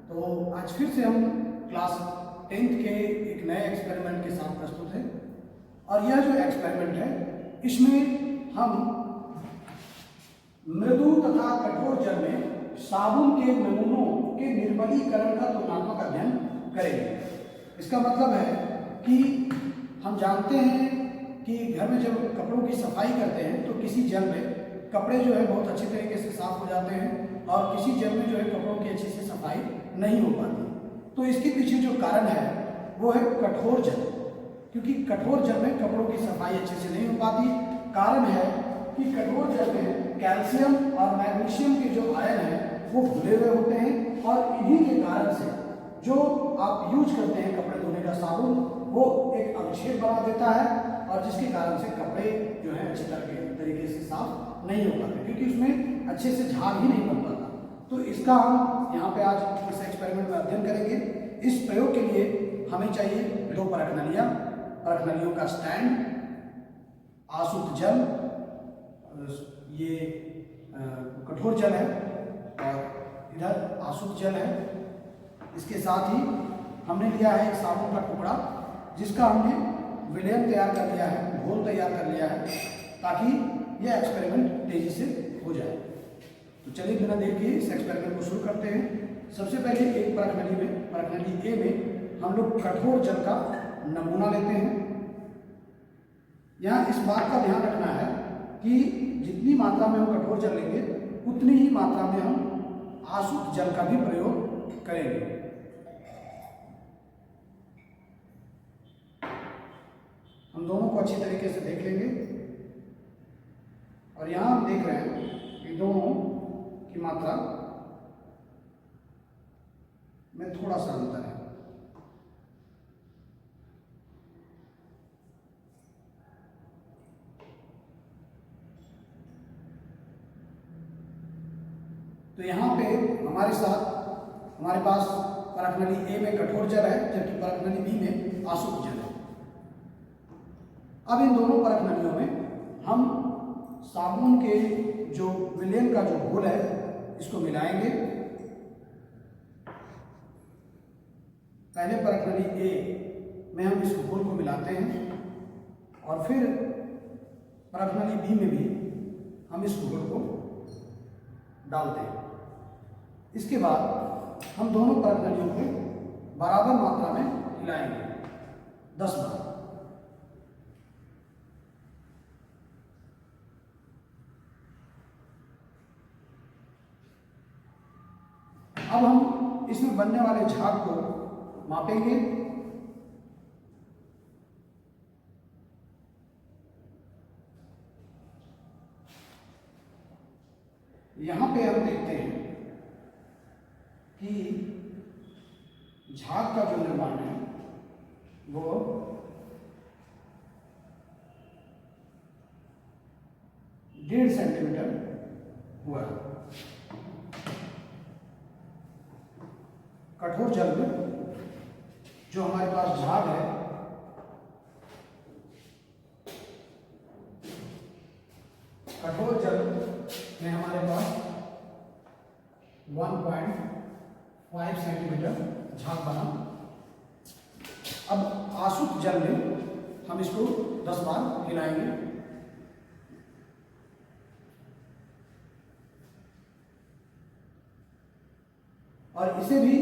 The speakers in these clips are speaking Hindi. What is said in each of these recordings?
तो आज फिर से हम क्लास 10th के एक नए एक्सपेरिमेंट के साथ प्रस्तुत हैं और यह जो एक्सपेरिमेंट है इसमें हम मृदु तथा कठोर जल में साबुन के नमूनों के निर्मलीकरण का तुलनात्मक अध्ययन करेंगे। इसका मतलब है कि हम जानते हैं कि घर में जब कपड़ों की सफाई करते हैं तो किसी जल में कपड़े जो है बहुत अच्छी तरीके से साफ हो जाते हैं और किसी जल में जो है कपड़ों की अच्छी से सफाई नहीं हो पाती। तो इसके पीछे जो कारण है वो है कठोर जल, क्योंकि कठोर जल में कपड़ों की सफाई अच्छे से नहीं हो पाती। कारण है कि कठोर जल में कैल्शियम और मैग्नीशियम के जो आयन हैं वो घुले हुए होते हैं और इन्हीं के कारण से जो आप यूज करते हैं कपड़े धोने का साबुन वो एक अवक्षेप बना देता है और जिसके कारण से कपड़े जो है अच्छी तरीके से साफ नहीं हो पाते, क्योंकि उसमें अच्छे से झाग ही नहीं बन पाता। तो इसका हम यहाँ पे आज इस एक्सपेरिमेंट में अध्ययन करेंगे। इस प्रयोग के लिए हमें चाहिए दो परख नलियों का स्टैंड, आसुत जल, ये कठोर जल है और इधर आसुत जल है। इसके साथ ही हमने लिया है एक साबुन का टुकड़ा जिसका हमने विलयन तैयार कर लिया है, घोल तैयार कर लिया है ताकि यह एक्सपेरिमेंट तेजी से हो जाए। तो चलिए बिना देर के इस एक्सपेरिमेंट को शुरू करते हैं। सबसे पहले एक परख नली ए में हम लोग कठोर जल का नमूना लेते हैं। यहाँ इस बात का ध्यान रखना है कि जितनी मात्रा में हम कठोर जल लेंगे उतनी ही मात्रा में हम आसुत जल का भी प्रयोग करेंगे। हम दोनों को अच्छी तरीके से देख लेंगे और यहाँ हम देख रहे हैं कि दोनों की मात्रा में थोड़ा सा अंतर है। तो यहाँ पे हमारे पास परख नली ए में कठोर जल है जबकि परख नली बी में आसुत जल है। अब इन दोनों परख नलियों में हम साबुन के जो विलयन का जो घोल है इसको मिलाएंगे। पहले परख नली ए में हम इस घोल को मिलाते हैं और फिर परख नली बी में भी हम इस घोल को डालते हैं। इसके बाद हम दोनों परख नलियों को बराबर मात्रा में हिलाएंगे 10 बार। अब हम इसमें बनने वाले झाग को मापेंगे। यहां पे हम देखते हैं कि झाग का जो निर्माण है वो 1.5 सेंटीमीटर हुआ है। कठोर जल में जो हमारे पास झाग है कठोर जल में हमारे पास 1.5 सेंटीमीटर झाग बना। अब आसुत जल में हम इसको 10 बार हिलाएंगे। और इसे भी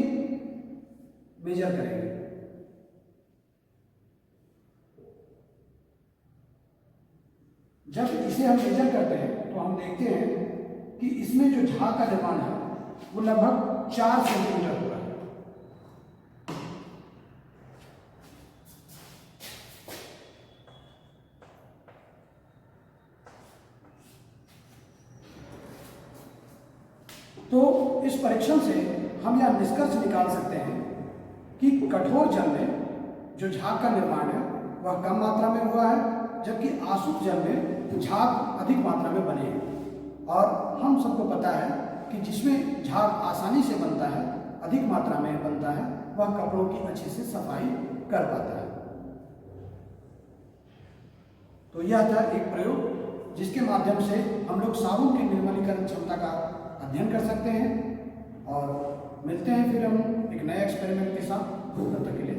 मेजर करेंगे। जब इसे हम मेजर करते हैं तो हम देखते हैं कि इसमें जो झाग का निर्माण है वो लगभग 4 सेंटीमीटर होगा। तो इस परीक्षण से हम यह निष्कर्ष निकाल सकते हैं कि कठोर जल में जो झाग का निर्माण है वह कम मात्रा में हुआ है जबकि आसुत जल में झाग अधिक मात्रा में बने हैं। और हम सबको पता है कि जिसमें झाग आसानी से बनता है, अधिक मात्रा में बनता है, वह कपड़ों की अच्छे से सफाई कर पाता है। तो यह था एक प्रयोग जिसके माध्यम से हम लोग साबुन की निर्मलीकरण क्षमता का अध्ययन कर सकते हैं। और मिलते हैं फिर हम एक नए एक्सपेरिमेंट के साथ, तब तक के लिए